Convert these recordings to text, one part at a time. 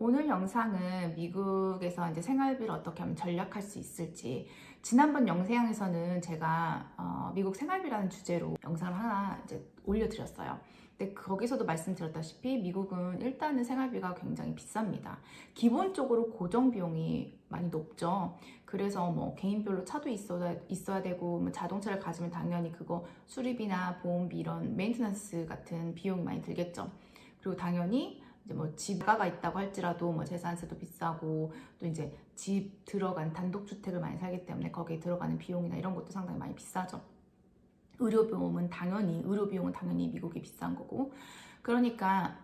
오늘 영상은 미국에서 이제 생활비를 어떻게 하면 절약할 수 있을지, 지난번 영상에서는 제가 미국 생활비라는 주제로 영상을 하나 이제 올려드렸어요. 근데 거기서도 말씀드렸다시피 미국은 일단은 생활비가 굉장히 비쌉니다. 기본적으로 고정 비용이 많이 높죠. 그래서 뭐 개인별로 차도 있어야 되고, 뭐 자동차를 가지면 당연히 그거 수리비나 보험비 이런 메인테넌스 같은 비용이 많이 들겠죠. 그리고 당연히 이제 뭐 집가가 있다고 할지라도 뭐 재산세도 비싸고, 또 이제 집 들어간 단독주택을 많이 살기 때문에 거기에 들어가는 비용이나 이런 것도 상당히 많이 비싸죠. 의료비용은 당연히 미국이 비싼 거고. 그러니까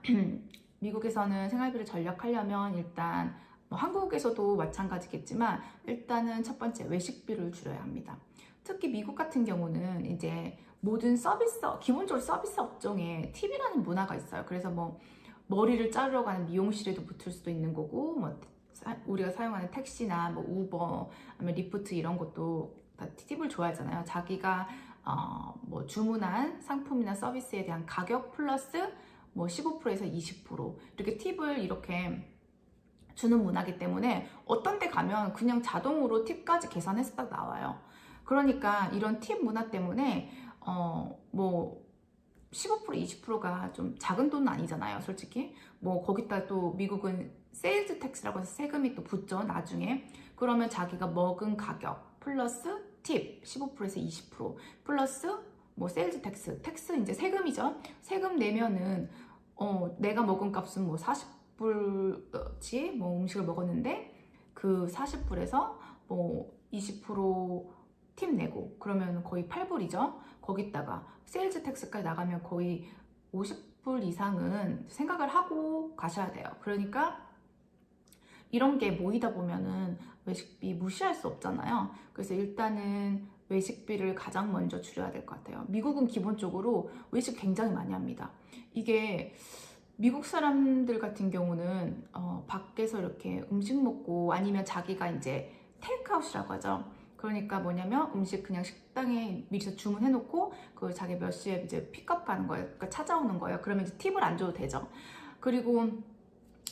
미국에서는 생활비를 절약하려면 일단 뭐 한국에서도 마찬가지겠지만 일단은 첫 번째 외식비를 줄여야 합니다. 특히 미국 같은 경우는 이제 모든 기본적으로 서비스 업종에 팁이라는 문화가 있어요. 그래서 뭐 머리를 자르러 가는 미용실에도 붙을 수도 있는 거고, 뭐 우리가 사용하는 택시나 뭐 우버 아니면 리프트 이런 것도 다 팁을 줘야 하잖아요. 자기가 뭐 주문한 상품이나 서비스에 대한 가격 플러스 뭐 15%에서 20% 이렇게 팁을 이렇게 주는 문화이기 때문에 어떤 데 가면 그냥 자동으로 팁까지 계산해서 딱 나와요. 그러니까 이런 팁 문화 때문에 뭐 15% 20%가 좀 작은 돈은 아니잖아요, 솔직히. 뭐 거기다 또 미국은 세일즈 텍스라고 해서 세금이 또 붙죠, 나중에. 그러면 자기가 먹은 가격 플러스 팁 15%에서 20% 플러스 뭐 세일즈 텍스 이제 세금이죠. 세금 내면은 내가 먹은 값은 뭐 40불치 뭐 음식을 먹었는데 그 40불에서 뭐 20% 팁 내고 그러면 거의 8불이죠. 거기다가 세일즈 텍스까지 나가면 거의 50불 이상은 생각을 하고 가셔야 돼요. 그러니까 이런 게 모이다 보면은 외식비 무시할 수 없잖아요. 그래서 일단은 외식비를 가장 먼저 줄여야 될 것 같아요. 미국은 기본적으로 외식 굉장히 많이 합니다. 이게 미국 사람들 같은 경우는 밖에서 이렇게 음식 먹고, 아니면 자기가 이제 테이크아웃이라고 하죠. 그러니까 뭐냐면 음식 그냥 식당에 미리서 주문해 놓고 그 자기 몇 시에 이제 픽업 가는 거예요. 그러니까 찾아오는 거예요. 그러면 이제 팁을 안 줘도 되죠. 그리고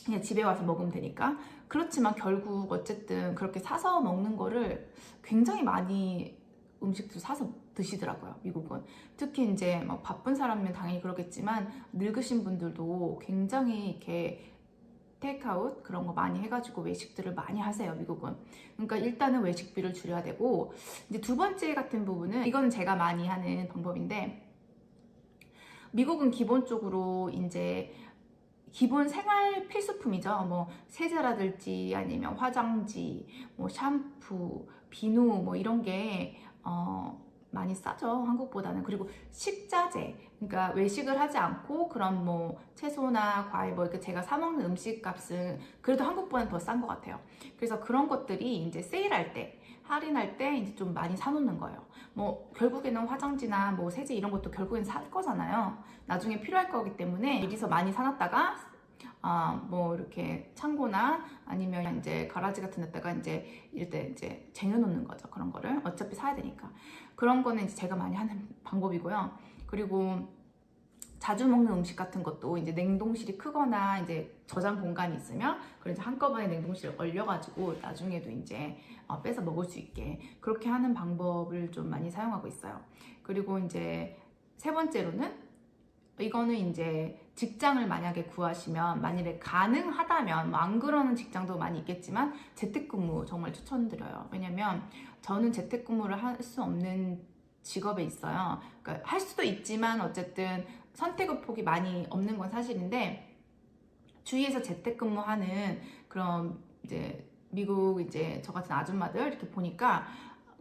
그냥 집에 와서 먹으면 되니까. 그렇지만 결국 어쨌든 그렇게 사서 먹는 거를 굉장히 많이 음식도 사서 드시더라고요, 미국은. 특히 이제 막 바쁜 사람이면 당연히 그러겠지만 늙으신 분들도 굉장히 이렇게 테이크아웃 그런 거 많이 해가지고 외식들을 많이 하세요, 미국은. 그러니까 일단은 외식비를 줄여야 되고, 이제 두 번째 같은 부분은, 이거는 제가 많이 하는 방법인데, 미국은 기본적으로 이제 기본 생활 필수품이죠. 뭐 세제라든지 아니면 화장지, 뭐 샴푸, 비누 뭐 이런 게 많이 싸죠, 한국보다는. 그리고 식자재, 그러니까 외식을 하지 않고 그런 뭐 채소나 과일 뭐 이렇게 제가 사 먹는 음식 값은 그래도 한국보다는 더 싼 것 같아요. 그래서 그런 것들이 이제 세일할 때, 할인할 때 이제 좀 많이 사놓는 거예요. 뭐 결국에는 화장지나 뭐 세제 이런 것도 결국엔 살 거잖아요. 나중에 필요할 거기 때문에 미리서 많이 사놨다가 뭐 이렇게 창고나 아니면 이제 가라지 같은 데다가 이제 이럴 때 이제 쟁여놓는 거죠. 그런 거를 어차피 사야 되니까. 그런 거는 이제 제가 많이 하는 방법이고요. 그리고 자주 먹는 음식 같은 것도 이제 냉동실이 크거나 이제 저장 공간이 있으면 그걸 이제 한꺼번에 냉동실에 얼려가지고 나중에도 이제 빼서 먹을 수 있게 그렇게 하는 방법을 좀 많이 사용하고 있어요. 그리고 이제 세 번째로는, 이거는 이제 직장을 만약에 구하시면, 만일에 가능하다면, 뭐 안 그러는 직장도 많이 있겠지만 재택근무 정말 추천드려요. 왜냐면 저는 재택근무를 할 수 없는 직업에 있어요. 그러니까 할 수도 있지만 어쨌든 선택의 폭이 많이 없는 건 사실인데, 주위에서 재택근무하는 그런 이제 미국 이제 저 같은 아줌마들 이렇게 보니까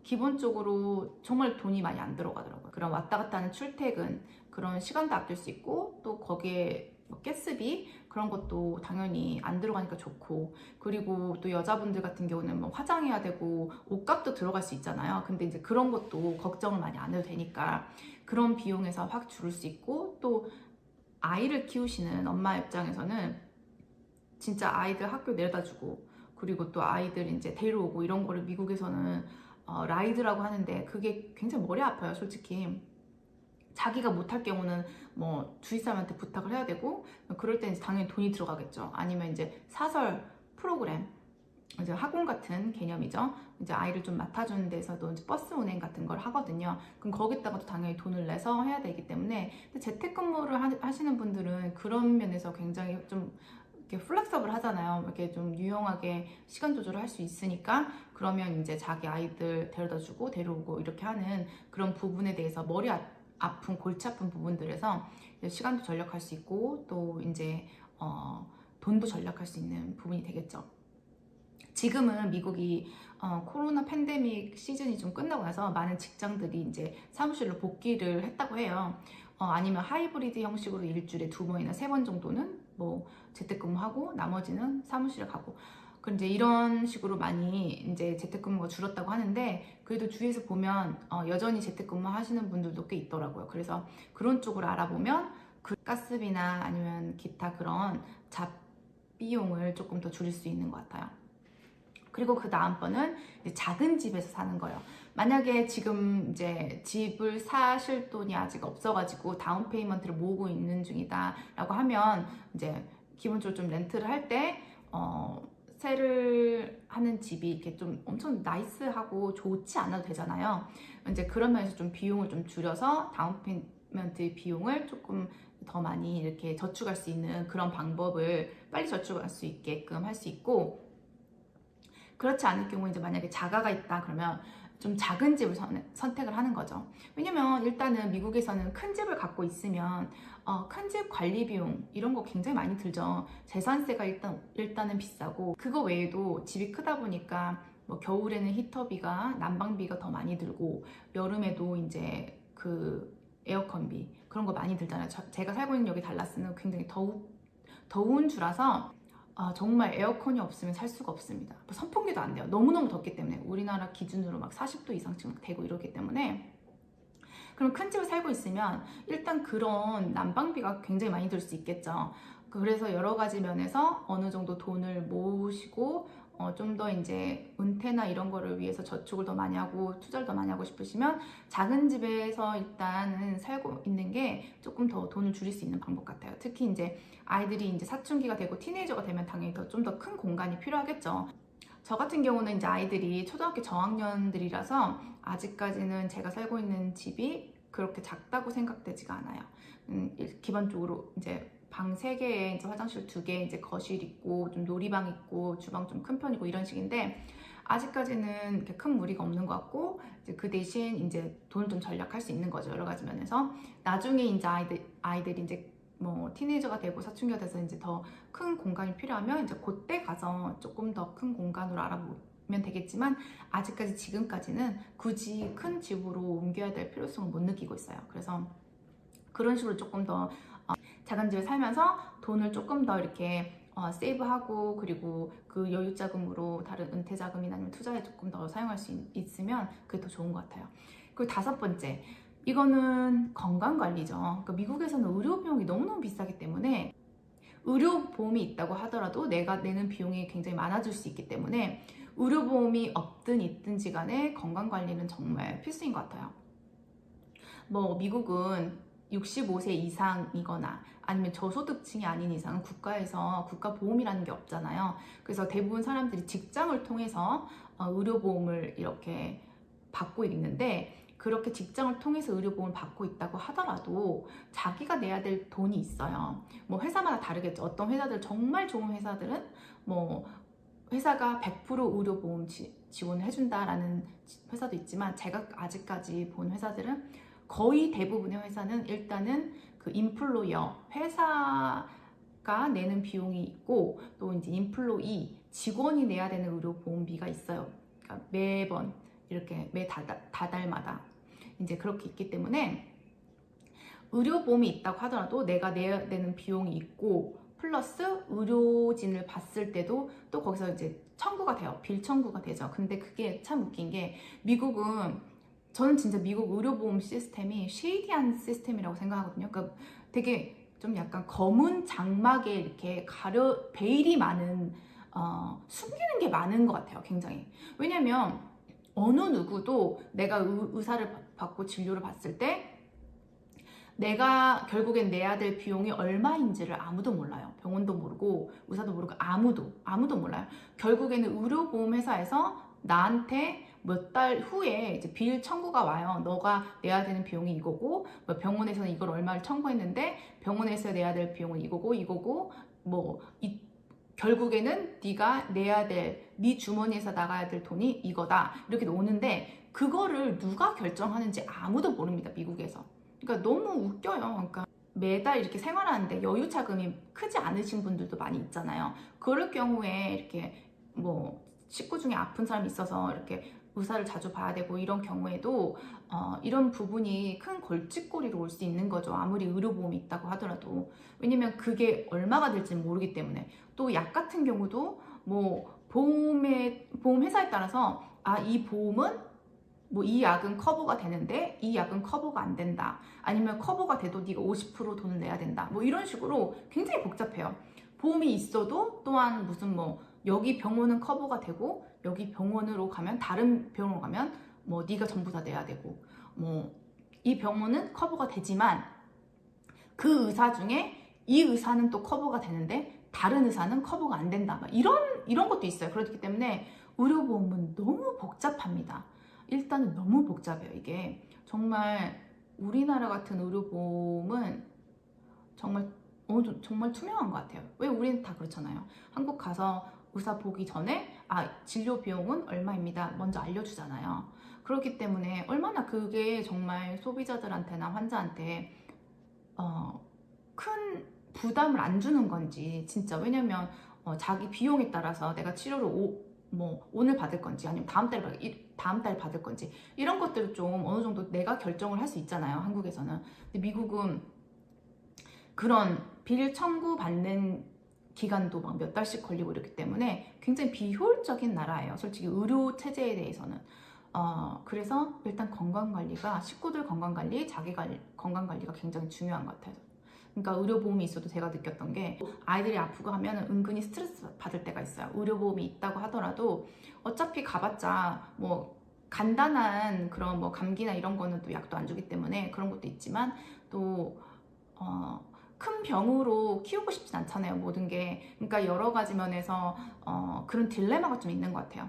기본적으로 정말 돈이 많이 안 들어가더라고요. 그런 왔다 갔다 하는 출퇴근 그런 시간도 아낄 수 있고, 또 거기에 뭐 가스비 그런 것도 당연히 안 들어가니까 좋고, 그리고 또 여자분들 같은 경우는 뭐 화장해야 되고 옷값도 들어갈 수 있잖아요. 근데 이제 그런 것도 걱정을 많이 안 해도 되니까 그런 비용에서 확 줄일 수 있고, 또 아이를 키우시는 엄마 입장에서는 진짜 아이들 학교 내려다 주고, 그리고 또 아이들 이제 데려오고 이런 거를 미국에서는 라이드라고 하는데 그게 굉장히 머리 아파요, 솔직히. 자기가 못할 경우는 뭐 주위 사람한테 부탁을 해야 되고, 그럴 때는 당연히 돈이 들어가겠죠. 아니면 이제 사설 프로그램, 이제 학원 같은 개념이죠. 이제 아이를 좀 맡아주는 데서도 이제 버스 운행 같은 걸 하거든요. 그럼 거기다가도 당연히 돈을 내서 해야 되기 때문에, 근데 재택근무를 하시는 분들은 그런 면에서 굉장히 좀 이렇게 플렉서블 하잖아요. 이렇게 좀 유용하게 시간 조절을 할 수 있으니까, 그러면 이제 자기 아이들 데려다 주고 데려오고 이렇게 하는 그런 부분에 대해서 머리 아픈 골치 아픈 부분들에서 시간도 절약할 수 있고, 또 이제 돈도 절약할 수 있는 부분이 되겠죠. 지금은 미국이 코로나 팬데믹 시즌이 좀 끝나고 나서 많은 직장들이 이제 사무실로 복귀를 했다고 해요. 아니면 하이브리드 형식으로 일주일에 2번이나 3번 정도는 뭐 재택근무하고 나머지는 사무실에 가고, 그럼 이제 이런 식으로 많이 이제 재택근무가 줄었다고 하는데, 그래도 주위에서 보면 여전히 재택근무 하시는 분들도 꽤 있더라고요. 그래서 그런 쪽으로 알아보면 그 가스비나 아니면 기타 그런 잡 비용을 조금 더 줄일 수 있는 것 같아요. 그리고 그 다음번은 작은 집에서 사는 거예요. 만약에 지금 이제 집을 사실 돈이 아직 없어가지고 다운 페이먼트를 모으고 있는 중이다 라고 하면, 이제 기본적으로 좀 렌트를 할 때 세를 하는 집이 이렇게 좀 엄청 나이스하고 좋지 않아도 되잖아요. 이제 그런 면에서 좀 비용을 좀 줄여서 다운 페이먼트 비용을 조금 더 많이 이렇게 저축할 수 있는 그런 방법을 빨리 저축할 수 있게끔 할 수 있고, 그렇지 않을 경우에 이제 만약에 자가가 있다 그러면 좀 작은 집을 선택을 하는 거죠. 왜냐면 일단은 미국에서는 큰 집을 갖고 있으면 큰 집 관리 비용 이런 거 굉장히 많이 들죠. 재산세가 일단은 비싸고, 그거 외에도 집이 크다 보니까 뭐 겨울에는 히터비가, 난방비가 더 많이 들고, 여름에도 이제 그 에어컨비 그런 거 많이 들잖아요. 제가 살고 있는 여기 달라스는 굉장히 더운 주라서 정말 에어컨이 없으면 살 수가 없습니다. 선풍기도 안 돼요. 너무너무 덥기 때문에. 우리나라 기준으로 막 40도 이상쯤 되고 이러기 때문에. 그럼 큰 집을 살고 있으면 일단 그런 난방비가 굉장히 많이 들 수 있겠죠. 그래서 여러 가지 면에서 어느 정도 돈을 모으시고 좀 더 이제 은퇴나 이런 거를 위해서 저축을 더 많이 하고 투자를 더 많이 하고 싶으시면 작은 집에서 일단은 살고 있는 게 조금 더 돈을 줄일 수 있는 방법 같아요. 특히 이제 아이들이 이제 사춘기가 되고 티네이저가 되면 당연히 좀 더 큰 공간이 필요하겠죠. 저 같은 경우는 이제 아이들이 초등학교 저학년들이라서 아직까지는 제가 살고 있는 집이 그렇게 작다고 생각되지가 않아요. 기본적으로 이제 방 3개에 이제 화장실 2개, 이제 거실 있고 좀 놀이방 있고 주방 좀 큰 편이고 이런 식인데, 아직까지는 이렇게 큰 무리가 없는 것 같고, 이제 그 대신 이제 돈을 좀 절약할 수 있는 거죠. 여러 가지 면에서. 나중에 이제 아이들이 이제 뭐 티네이저가 되고 사춘기가 돼서 이제 더 큰 공간이 필요하면 이제 그때 가서 조금 더 큰 공간으로 알아보면 되겠지만, 아직까지 지금까지는 굳이 큰 집으로 옮겨야 될 필요성을 못 느끼고 있어요. 그래서 그런 식으로 조금 더 작은 집에 살면서 돈을 조금 더 이렇게 세이브하고, 그리고 그 여유 자금으로 다른 은퇴 자금이나 아니면 투자에 조금 더 사용할 수 있으면 그게 더 좋은 것 같아요. 그리고 5번째, 이거는 건강관리죠. 그러니까 미국에서는 의료 비용이 너무너무 비싸기 때문에 의료보험이 있다고 하더라도 내가 내는 비용이 굉장히 많아질 수 있기 때문에, 의료보험이 없든 있든지 간에 건강관리는 정말 필수인 것 같아요. 뭐 미국은 65세 이상이거나 아니면 저소득층이 아닌 이상은 국가에서 국가보험이라는 게 없잖아요. 그래서 대부분 사람들이 직장을 통해서 의료보험을 이렇게 받고 있는데, 그렇게 직장을 통해서 의료보험을 받고 있다고 하더라도 자기가 내야 될 돈이 있어요. 뭐 회사마다 다르겠죠. 어떤 회사들, 정말 좋은 회사들은 뭐 회사가 100% 의료보험 지원을 해준다라는 회사도 있지만, 제가 아직까지 본 회사들은 거의 대부분의 회사는 일단은 그 인플로이어, 회사가 내는 비용이 있고, 또 이제 인플로이, 직원이 내야 되는 의료보험비가 있어요. 그러니까 매번 이렇게 매 다달마다 이제 그렇게 있기 때문에, 의료보험이 있다고 하더라도 내가 내야 되는 비용이 있고, 플러스 의료진을 봤을 때도 또 거기서 이제 청구가 돼요. 빌 청구가 되죠. 근데 그게 참 웃긴 게, 미국은, 저는 진짜 미국 의료보험 시스템이 쉐이디한 시스템이라고 생각하거든요. 그러니까 되게 좀 약간 검은 장막에 이렇게 베일이 많은, 숨기는 게 많은 것 같아요. 굉장히. 왜냐면 어느 누구도 내가 의사를 받고 진료를 받을 때 내가 결국엔 내야 될 비용이 얼마인지를 아무도 몰라요. 병원도 모르고 의사도 모르고 아무도 몰라요. 결국에는 의료보험 회사에서 나한테 몇 달 후에 이제 비일 청구가 와요. 너가 내야 되는 비용이 이거고, 뭐 병원에서는 이걸 얼마를 청구했는데 병원에서 내야 될 비용은 이거고 결국에는 네가 내야 될, 네 주머니에서 나가야 될 돈이 이거다, 이렇게 오는데 그거를 누가 결정하는지 아무도 모릅니다, 미국에서. 그러니까 너무 웃겨요. 그러니까 매달 이렇게 생활하는데 여유 자금이 크지 않으신 분들도 많이 있잖아요. 그럴 경우에 이렇게 뭐 식구 중에 아픈 사람이 있어서 이렇게 의사를 자주 봐야 되고 이런 경우에도 이런 부분이 큰 걸칫거리로 올 수 있는 거죠. 아무리 의료보험이 있다고 하더라도. 왜냐면 그게 얼마가 될지 모르기 때문에. 또 약 같은 경우도 뭐 보험 회사에 따라서 이 보험은 뭐 이 약은 커버가 되는데 이 약은 커버가 안 된다. 아니면 커버가 돼도 네가 50% 돈을 내야 된다. 뭐 이런 식으로 굉장히 복잡해요. 보험이 있어도 또한 무슨 뭐 여기 병원은 커버가 되고 여기 병원으로 가면, 다른 병원으로 가면 뭐 네가 전부 다 내야 되고, 뭐 이 병원은 커버가 되지만 그 의사 중에 이 의사는 또 커버가 되는데 다른 의사는 커버가 안 된다. 막 이런 것도 있어요. 그렇기 때문에 의료보험은 너무 복잡합니다. 일단은 너무 복잡해요. 이게 정말 우리나라 같은 의료보험은 정말 정말 투명한 것 같아요. 왜 우리는 다 그렇잖아요. 한국 가서 의사 보기 전에 진료 비용은 얼마입니다, 먼저 알려주잖아요. 그렇기 때문에 얼마나 그게 정말 소비자들한테나 환자한테 큰 부담을 안 주는 건지 진짜. 왜냐면 자기 비용에 따라서 내가 치료를 오늘 받을 건지 아니면 다음 달 받을 건지 이런 것들을 좀 어느 정도 내가 결정을 할 수 있잖아요, 한국에서는. 근데 미국은 그런 비일 청구 받는 기간도 막 몇 달씩 걸리고 이렇기 때문에 굉장히 비효율적인 나라예요, 솔직히 의료 체제에 대해서는. 그래서 일단 건강관리가, 식구들 건강관리, 자기 건강관리가 굉장히 중요한 것 같아요. 그러니까 의료보험이 있어도 제가 느꼈던 게, 아이들이 아프고 하면 은근히 스트레스 받을 때가 있어요. 의료보험이 있다고 하더라도 어차피 가봤자 뭐 간단한 그런 뭐 감기나 이런 거는 또 약도 안 주기 때문에 그런 것도 있지만, 또 큰 병으로 키우고 싶진 않잖아요, 모든 게. 그러니까 여러 가지 면에서 그런 딜레마가 좀 있는 것 같아요.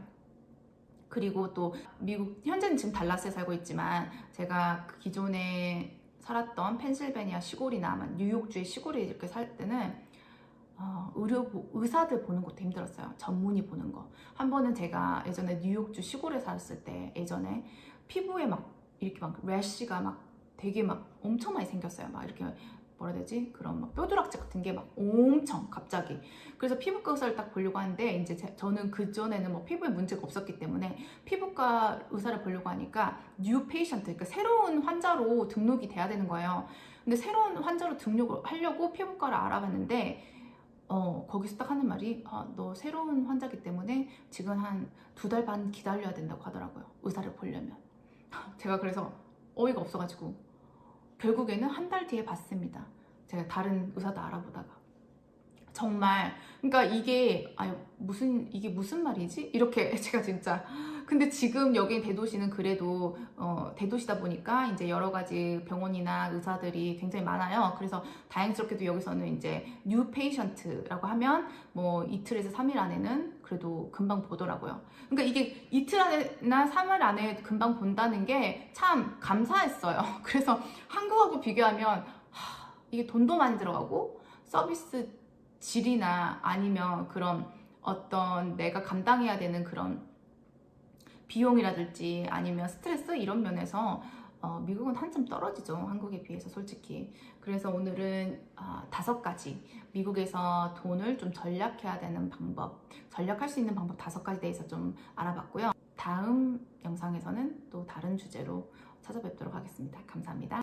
그리고 또 미국, 현재는 지금 달라스에 살고 있지만 제가 그 기존에 살았던 펜실베니아 시골이나 뉴욕주의 시골에 이렇게 살 때는 의사들 보는 것도 힘들었어요. 전문의 보는 거. 한 번은 제가 예전에 뉴욕주 시골에 살았을 때, 예전에 피부에 이렇게 래쉬가 되게 엄청 많이 생겼어요. 이렇게 뭐라 해야 되지? 그런 뼈두락지 같은 게 엄청 갑자기. 그래서 피부과 의사를 딱 보려고 하는데, 이제 저는 그전에는 뭐 피부에 문제가 없었기 때문에 피부과 의사를 보려고 하니까 뉴 페이션트, 그러니까 새로운 환자로 등록이 돼야 되는 거예요. 근데 새로운 환자로 등록을 하려고 피부과를 알아봤는데 거기서 딱 하는 말이 너 새로운 환자기 때문에 지금 한 2달 반 기다려야 된다고 하더라고요, 의사를 보려면. 제가 그래서 어이가 없어가지고 결국에는 한 달 뒤에 봤습니다. 제가 다른 의사도 알아보다가. 정말, 그러니까 이게 무슨 말이지? 이렇게 제가 진짜. 근데 지금 여기 대도시는 그래도 대도시다 보니까 이제 여러 가지 병원이나 의사들이 굉장히 많아요. 그래서 다행스럽게도 여기서는 이제 뉴 페이션트라고 하면 뭐 이틀에서 3일 안에는 그래도 금방 보더라고요. 그러니까 이게 이틀 안에나 3일 안에 금방 본다는 게 참 감사했어요. 그래서 한국하고 비교하면 이게 돈도 많이 들어가고 서비스 질이나 아니면 그런 어떤 내가 감당해야 되는 그런 비용이라든지 아니면 스트레스, 이런 면에서 미국은 한참 떨어지죠, 한국에 비해서 솔직히. 그래서 오늘은 5가지 미국에서 돈을 좀 절약해야 되는 방법, 절약할 수 있는 방법 5가지 대해서 좀 알아봤고요. 다음 영상에서는 또 다른 주제로 찾아뵙도록 하겠습니다. 감사합니다.